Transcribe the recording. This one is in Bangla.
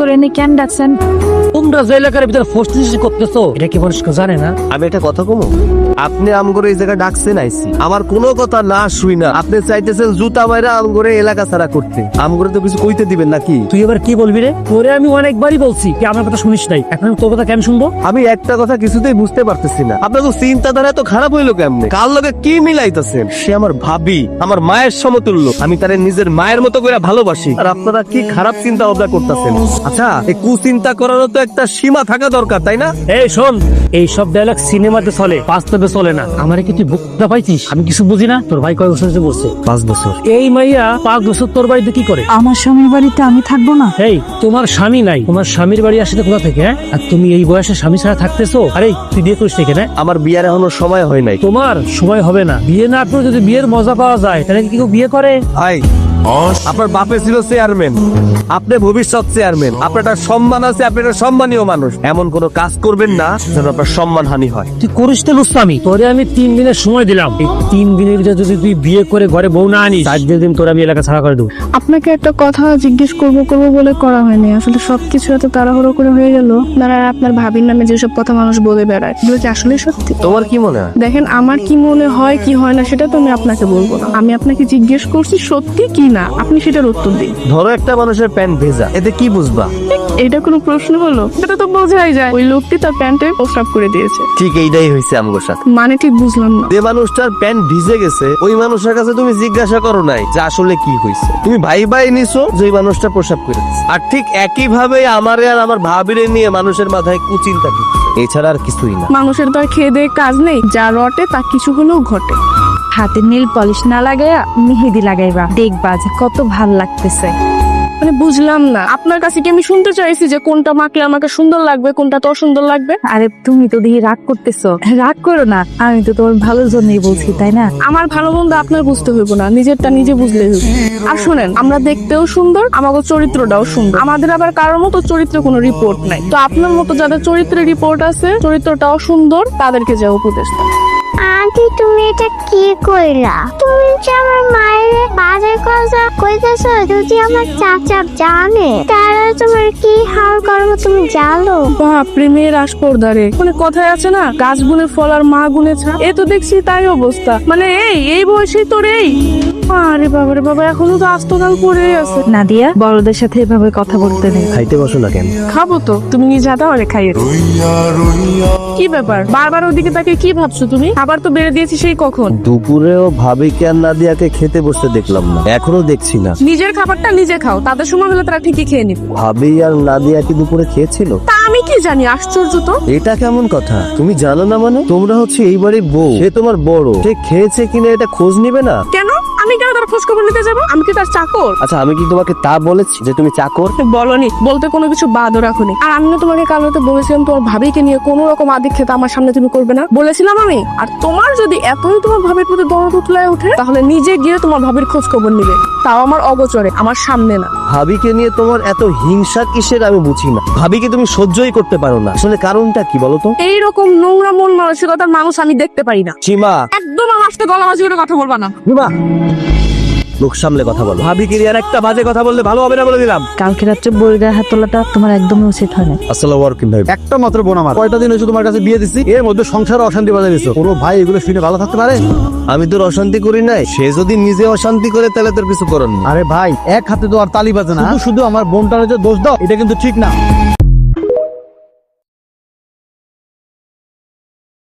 করে এনে কেন ডাকছেন? তোমরা যে এলাকার ভিতরে ফোর্স করতেছো এটা কি মানুষ জানে না? আমি একটা কথা কমো, আপনি আমগরে এই জায়গায় ডাকছেন আইছি, আমার কোনো কথা না শুই না আপনি চাইতেছেন জুতা মাইরা আমগরে এলাকা ছাড়া করতে। আমগরে তো কিছু কইতে দিবেন নাকি? তুই এবার কি বলবি রে? তোরে আমি অনেকবারই বলছি কি আমার কথা শুনিস নাই, এখন আমি তোর কথা কেন শুনবো? আমি একটা কথা কিছুতেই বুঝতে পারতেছি না, আপনার তো চিন্তাধারা এত খারাপ হইলো কেমনে? কার লগে কি মিলাইতেছেন? সে আমার ভাবি, আমার মায়ের সমতুল্য, আমি তারে নিজের মায়ের মতো করে ভালোবাসি, আর আপনারা কি খারাপ চিন্তা ভাবনা করতেছেন? আচ্ছা, এই কুচিন্তা করারও তো একটা সীমা থাকা দরকার, তাই না? এই শোন, এই সব ডায়লগ সিনেমাতে চলে, বাস্তবে চলে না। আমারে কি তুই বুকটা পাইছিস? আমি কিছু বুঝি না? তোর ভাই কয় বছর হয়েছে বলছে? 5 বছর। এই মাইয়া 5 বছর তোর বাড়িতে কি করে? আমার স্বামীর বাড়িতে আমি থাকবো না? এই তোমার স্বামী নাই, তোমার স্বামীর বাড়ি আসলে কোথা থেকে? হ্যাঁ, আর তুমি এই বয়সে স্বামী ছাড়া থাকতেছো? আরে তুই বিয়ে করিস থেকে না? আমার বিয়ার এখনো সময় হয় নাই। তোমার সময় হবে না, বিয়ে না করে যদি বিয়ের মজা পাওয়া যায় তাহলে কি কেউ বিয়ে করে? ভাই, আপনার বাপে ছিল চেয়ারম্যান, আপনি ভবিষ্যৎ চেয়ারম্যান, আপনার একটা সম্মান আছে, আপনি একটা সম্মানীয় মানুষ। এমন কোন কাজ করবেন না যেন আপনার সম্মান হানি হয়। তুই করিস তো লুস্তামি। তোরে আমি 3 দিনের সময় দিলাম, এই 3 দিনের ভিতরে যদি তুই বিয়ে করে ঘরে বউ না আনিস, 4 দিন তোর আমি এলাকা ছাড়া করে দেবো। আপনাকে একটা কথা জিজ্ঞেস করব বলে করা হয়নি, আসলে সবকিছু এত তাড়াহুড়ো করে হয়ে গেল। আপনারা আপনার ভাবির নামে যেসব কথা মানুষ বলে বেড়ায়, এগুলো কি আসলে সত্যি? তোমার কি মনে হয়? দেখেন, আমার কি মনে হয় কি হয় না সেটা তো আমি আপনাকে বলবো না। আমি আপনাকে জিজ্ঞেস করছি সত্যি কি না, আপনি সেটার উত্তর দিন। ধরো একটা মানুষের প্যান্ট ভেজা, এতে কি বুঝবা? এটা কোনো প্রশ্ন হলো? এটা তো বোঝাই যায় ওই লোকটি তার প্যান্টে প্রস্রাব করে দিয়েছে। ঠিক এইটাই হয়েছে আমগোর সাথে। মানে ঠিক বুঝলাম না। যে মানুষটার প্যান্ট ভিজে গেছে ওই মানুষের কাছে তুমি জিজ্ঞাসা করো নাই যে আসলে কি হয়েছে, তুমি ভাই ভাই নিছো যে ওই মানুষটা প্রস্রাব করে দিয়েছে। আর ঠিক একই ভাবে আমারে আর আমার ভাবিরে নিয়ে মানুষের মাথায় কুচিন্তা ঢুকছে, এছাড়া আর কিছুই না। মানুষের তো আর খেয়ে দেয়ে কাজ নেই, যা রটে তা কিছু হলেও ঘটে। হাতে নীল পলিশ না লাগাইয়া মেহেদি লাগাইবা, দেখবা যে কত ভাল লাগতেছে। মানে বুঝলাম না, আপনার কাছে কি আমি শুনতে চাইছি যে কোনটা মাখলে আমাকে সুন্দর লাগবে, কোনটা তো অসুন্দর লাগবে? আরে তুমি তো দেখি রাগ করতেছো। রাগ করো না, আমি তো তোমার ভালোর জন্যই বলছি, তাই না? আমার ভালো মন্দ আপনার বুঝতে হইব না, নিজেরটা নিজে বুঝলে হইব। আর শোনেন, আমরা দেখতেও সুন্দর, আমাদের চরিত্রটাও সুন্দর। আমাদের আবার কারোর মতো চরিত্রে কোনো রিপোর্ট নাই, তো আপনার মতো যাদের চরিত্রে রিপোর্ট আছে, চরিত্রটাও সুন্দর, তাদেরকে যা উপদেশ দেন। আন্টি, তুমি এটা কি কইলা? তুমি যে আমার মায়ের বাজে কথা কইতেছো, যদি আমার চাচা জানে তারা তোমার কি হাল করবো তুমি জানো? বাপরে, মেয়ের আসপর্দারে, মানে কথায় আছে না, গাছ গুনে ফল আর মা গুনে ছা। এ তো দেখছি তাই অবস্থা, মানে এই বয়সেই তোর এই। আরে বাবারে বাবা, এখনো তো আস্তকাল পড়ে আছে। নাদিয়া, বড়দের সাথে এভাবে কথা বলতে নেই। খাইতে বসো না কেন? খাবো তো, তুমি নিয়ে যাতা আরে খাইয়ে দাও। কি ব্যাপার, বারবার ওদিকে তাকে কি ভাবছো তুমি? খাবার তো বেড়ে দিয়েছি সেই কখন। দুপুরেও ভাবিকে আর নাদিয়াকে খেতে বসতে দেখলাম না, এখনো দেখছি না। নিজের খাবারটা নিজে খাও, তাদের সময় হলে তারা ঠিকই খেয়ে নিবে। ভাবি আর নাদিয়া কি দুপুরে খেয়েছিল? তা আমি কি জানি, আশ্চর্য তো। এটা কেমন কথা? তুমি জানো না মানে? তোমরা হচ্ছে এই বাড়ির বউ, সে তোমার বড়, সে খেয়েছে কিনা এটা খোঁজ নিবে না? কেন আমি কেন তার খোঁজ খবর নিতে যাবো? আমি কি তার চাকর? আচ্ছা, আমি কি তোমাকে তা বলেছি যে তুমি চাকর? বলনি, বলতে কোনো কিছু বাদও রাখুনি। আর আমি না তোমাকে কাল রাতে বলেছিলাম তোমার ভাবিকে নিয়ে কোনো রকম আদিক্ষেপ আমার সামনে তুমি করবে না, বলেছিলাম আমি। আর তোমার যদি এতই তোমার ভাবির প্রতি দরদ উতলায় ওঠে, তাহলে নিজে গিয়ে তোমার ভাবির খোঁজ খবর নিবে, তাও আমার অগোচরে, আমার সামনে না। ভাবিকে নিয়ে তোমার এত হিংসা কিসের আমি বুঝি না। ভাবিকে তুমি সহ্যই করতে পারো না, আসলে কারণটা কি বলো তো? এইরকম নোংরা মন মানসিকতার মানুষ আমি দেখতে পারি না। সীমা, একদম আমার সাথে গলাবাজি করে কথা বলবা না। সীমা, লোক সামলে কথা বলো। ভাবিকে নিয়ে আর একটা বাজে কথা বললে ভালো হবে না বলে দিলাম। কালকে রাত্রে বউয়ের গায়ে হাত তোলাটা তোমার একদমই উচিত হয় না। আসসালামু আলাইকুম ভাই। একটা মাত্র বোন আমার, কয়টা দিন হয়েছে তোমার কাছে বিয়ে দিচ্ছি, এর মধ্যে সংসারে অশান্তি বাজায় দিচ্ছ। কোনো ভাই এগুলো শুনে ভালো থাকতে পারে? আমি তোর অশান্তি করি নাই, সে যদি নিজে অশান্তি করে তাহলে তোর কিছু করার নেই। আরে ভাই, এক হাতে তো আর তালি বাজে না। শুধু শুধু আমার বোনটার যে দোষ দাও, এটা কিন্তু ঠিক না।